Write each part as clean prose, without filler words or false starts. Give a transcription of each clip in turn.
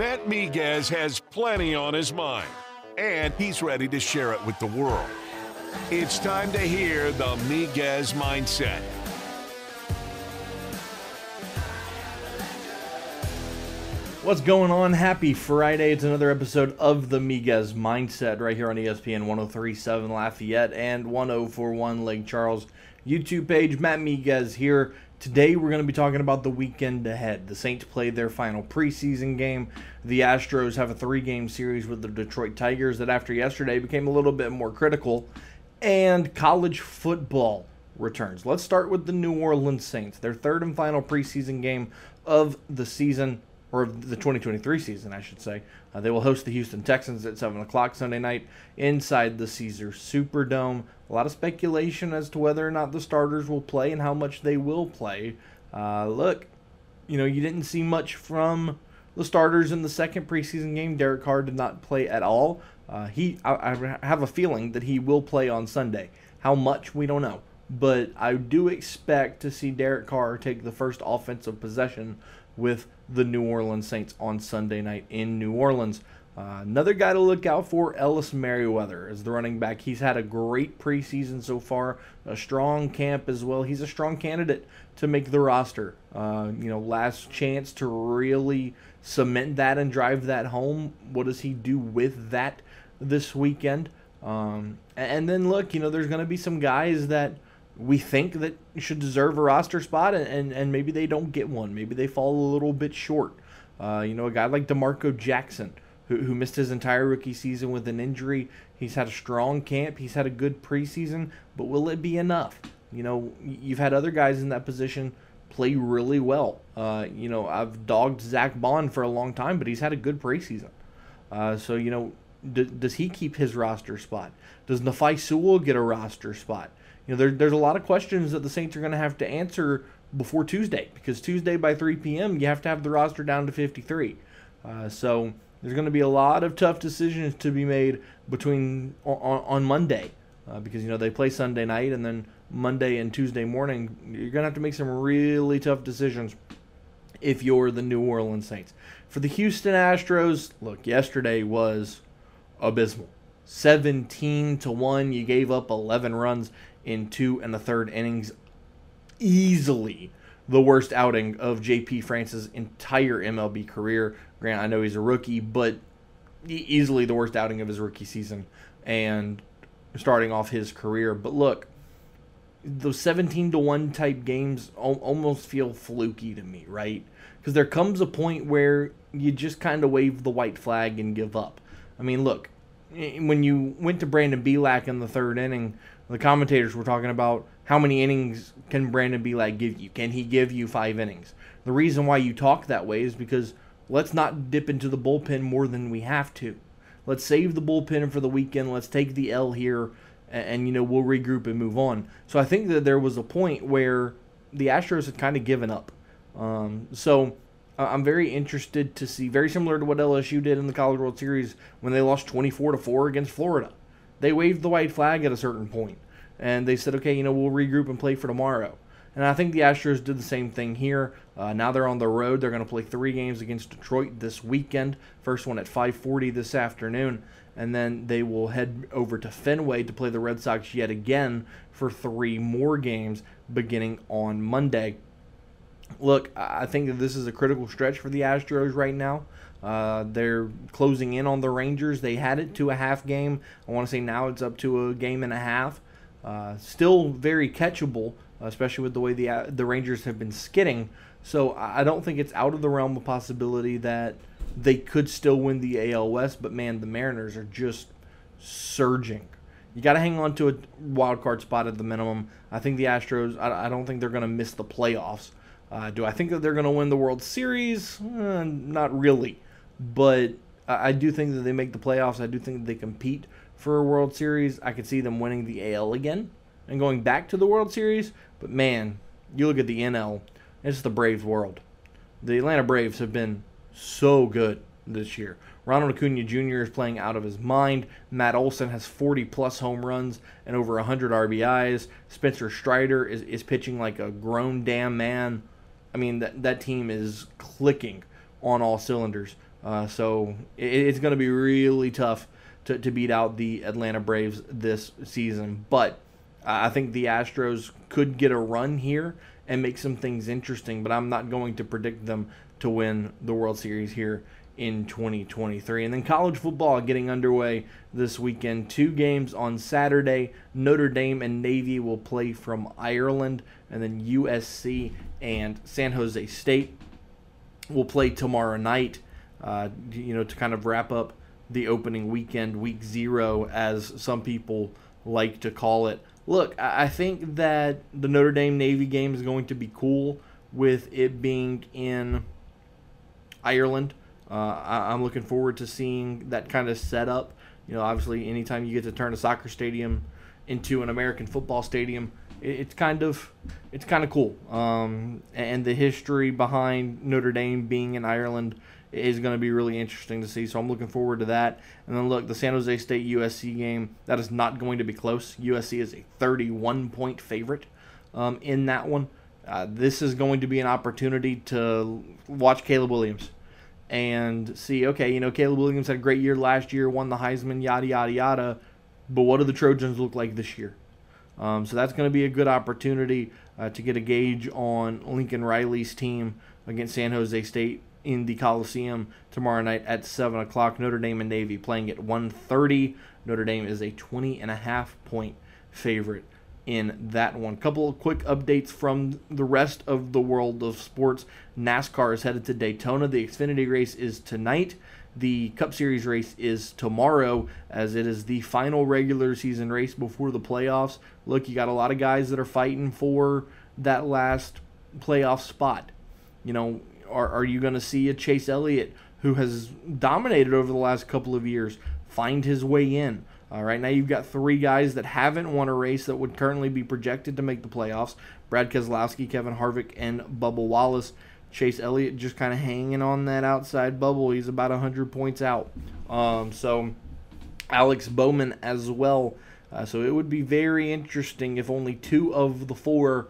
Matt Miguez has plenty on his mind, and he's ready to share it with the world. It's time to hear the Miguez Mindset. What's going on? Happy Friday. It's another episode of the Miguez Mindset right here on ESPN 103.7 Lafayette and 104.1 Lake Charles YouTube page. Matt Miguez here. Today we're going to be talking about the weekend ahead. The Saints played their final preseason game. The Astros have a 3-game series with the Detroit Tigers that after yesterday became a little bit more critical. And college football returns. Let's start with the New Orleans Saints. Their third and final preseason game of the season, or the 2023 season, I should say. They will host the Houston Texans at 7 o'clock Sunday night inside the Caesars Superdome. A lot of speculation as to whether or not the starters will play and how much they will play. Look, you didn't see much from the starters in the second preseason game. Derek Carr did not play at all. I have a feeling that he will play on Sunday. How much, we don't know. But I do expect to see Derek Carr take the first offensive possession with the New Orleans Saints on Sunday night in New Orleans. Another guy to look out for, Ellis Merriweather, is the running back. He's had a great preseason so far, a strong camp as well. He's a strong candidate to make the roster. Last chance to really cement that and drive that home. What does he do with that this weekend? And then look, there's going to be some guys that we think that should deserve a roster spot, and maybe they don't get one. Maybe they fall a little bit short. A guy like DeMarco Jackson, who missed his entire rookie season with an injury. He's had a strong camp. He's had a good preseason, but will it be enough? You've had other guys in that position play really well. I've dogged Zach Bond for a long time, but he's had a good preseason. Does he keep his roster spot? Does Nafai Sewell get a roster spot? There's a lot of questions that the Saints are going to have to answer before Tuesday, because Tuesday by 3 p.m. you have to have the roster down to 53. So there's going to be a lot of tough decisions to be made on Monday, because they play Sunday night, and then Monday and Tuesday morning you're going to have to make some really tough decisions if you're the New Orleans Saints. For the Houston Astros, look, yesterday was abysmal. 17-1. You gave up 11 runs in 2 1/3 innings. Easily the worst outing of J.P. France's entire MLB career. Granted, I know he's a rookie, but easily the worst outing of his rookie season and starting off his career. But look, those 17-1 type games almost feel fluky to me, right? Because there comes a point where you just kind of wave the white flag and give up. I mean, look, when you went to Brandon Bielak in the third inning, the commentators were talking about how many innings can Brandon Bielak give you? Can he give you 5 innings? The reason why you talk that way is because let's not dip into the bullpen more than we have to. Let's save the bullpen for the weekend. Let's take the L here, and we'll regroup and move on. So I think that there was a point where the Astros had kind of given up. So I'm very interested to see, very similar to what LSU did in the College World Series when they lost 24-4 against Florida. They waved the white flag at a certain point, and they said, okay, we'll regroup and play for tomorrow. And I think the Astros did the same thing here. Now they're on the road. They're going to play 3 games against Detroit this weekend. First one at 5:40 this afternoon, and then they will head over to Fenway to play the Red Sox yet again for 3 more games beginning on Monday. Look, I think that this is a critical stretch for the Astros right now. They're closing in on the Rangers. They had it to a half game. I want to say now it's up to a game and a half. Still very catchable, especially with the way the Rangers have been skidding. So I don't think it's out of the realm of possibility that they could still win the AL West. But, man, the Mariners are just surging. You got to hang on to a wild card spot at the minimum. I think the Astros, I don't think they're going to miss the playoffs. Do I think that they're going to win the World Series? Not really. But I do think that they make the playoffs. I do think that they compete for a World Series. I could see them winning the AL again and going back to the World Series. But, man, you look at the NL, it's the Braves world. The Atlanta Braves have been so good this year. Ronald Acuna Jr. is playing out of his mind. Matt Olson has 40-plus home runs and over 100 RBIs. Spencer Strider is pitching like a grown damn man. I mean, that team is clicking on all cylinders. So it's going to be really tough to beat out the Atlanta Braves this season. But I think the Astros could get a run here and make some things interesting, but I'm not going to predict them to win the World Series here in 2023. And then college football getting underway this weekend. 2 games on Saturday. Notre Dame and Navy will play from Ireland, and then USC and San Jose State will play tomorrow night, to kind of wrap up the opening weekend, week 0, as some people like to call it. Look, I think that the Notre Dame Navy game is going to be cool with it being in Ireland. I'm looking forward to seeing that kind of setup. Obviously, anytime you get to turn a soccer stadium into an American football stadium, it's kind of cool. And the history behind Notre Dame being in Ireland is going to be really interesting to see. So I'm looking forward to that. And then look, the San Jose State USC game, that is not going to be close. USC is a 31-point favorite in that one. This is going to be an opportunity to watch Caleb Williams and see, okay, Caleb Williams had a great year last year, won the Heisman, yada, yada, yada. But what do the Trojans look like this year? So that's going to be a good opportunity to get a gauge on Lincoln Riley's team against San Jose State in the Coliseum tomorrow night at 7 o'clock. Notre Dame and Navy playing at 1:30. Notre Dame is a 20.5-point favorite in that one. Couple of quick updates from the rest of the world of sports. NASCAR is headed to Daytona. The Xfinity race is tonight. The Cup Series race is tomorrow, as it is the final regular season race before the playoffs. Look, you got a lot of guys that are fighting for that last playoff spot. Are you going to see a Chase Elliott, who has dominated over the last couple of years, find his way in? Right now you've got 3 guys that haven't won a race that would currently be projected to make the playoffs. Brad Keselowski, Kevin Harvick, and Bubba Wallace. Chase Elliott just kind of hanging on that outside bubble. He's about 100 points out. So Alex Bowman as well. So it would be very interesting if only 2 of the 4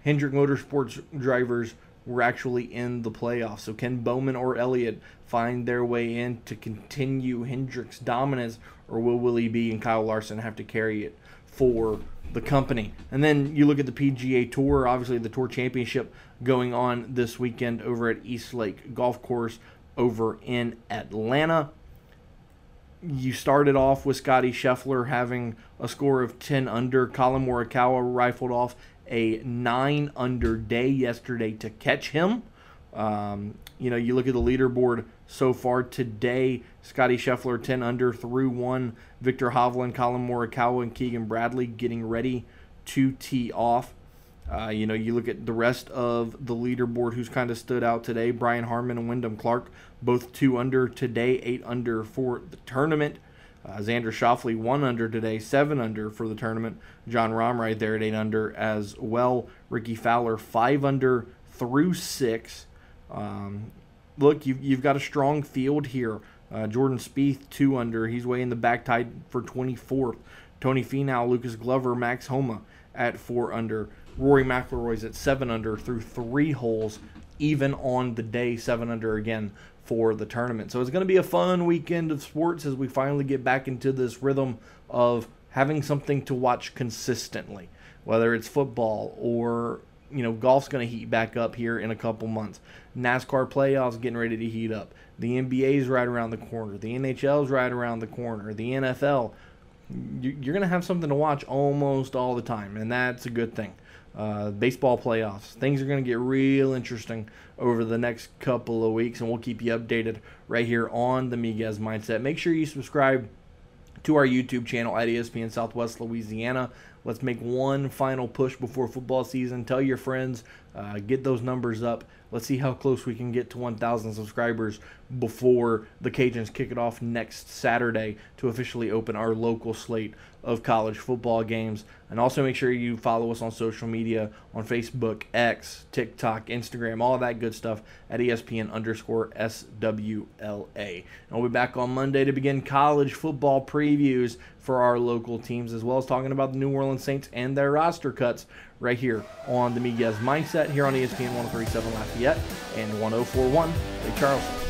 Hendrick Motorsports drivers were actually in the playoffs. So can Bowman or Elliott find their way in to continue Hendrick's dominance, or will Willie B and Kyle Larson have to carry it for the company? And then you look at the PGA Tour, obviously the Tour Championship going on this weekend over at East Lake Golf Course over in Atlanta. You started off with Scotty Scheffler having a score of 10 under. Colin Morikawa rifled off a 9 under day yesterday to catch him. You look at the leaderboard so far today. Scotty Scheffler 10 under through 1. Victor Hovland, Colin Morikawa, and Keegan Bradley getting ready to tee off. You look at the rest of the leaderboard who's kind of stood out today. Brian Harmon and Wyndham Clark, both 2 under today, 8 under for the tournament. Xander Schauffele 1 under today, 7 under for the tournament. John Rahm right there at 8 under as well. Ricky Fowler 5 under through 6. Look, you've got a strong field here. Jordan Spieth 2 under. He's way in the back, tied for 24th. Tony Finau, Lucas Glover, Max Homa at 4 under. Rory McIlroy's at 7 under through 3 holes, even on the day, 7 under again for the tournament. So it's going to be a fun weekend of sports as we finally get back into this rhythm of having something to watch consistently, whether it's football or golf's going to heat back up here in a couple months. NASCAR playoffs getting ready to heat up. The NBA's right around the corner. The NHL's right around the corner. The NFL. You're going to have something to watch almost all the time, and that's a good thing. Baseball playoffs. Things are going to get real interesting over the next couple of weeks, and we'll keep you updated right here on the Miguez Mindset. Make sure you subscribe to our YouTube channel at ESPN Southwest Louisiana. Let's make one final push before football season. Tell your friends, get those numbers up. Let's see how close we can get to 1,000 subscribers before the Cajuns kick it off next Saturday to officially open our local slate of college football games. And also make sure you follow us on social media on Facebook, X, TikTok, Instagram, all that good stuff at ESPN_SWLA. And we'll be back on Monday to begin college football previews for our local teams, as well as talking about the New Orleans Saints and their roster cuts right here on the Miguez Mindset here on ESPN 103.7 Lafayette and 104.1 Lake Charles.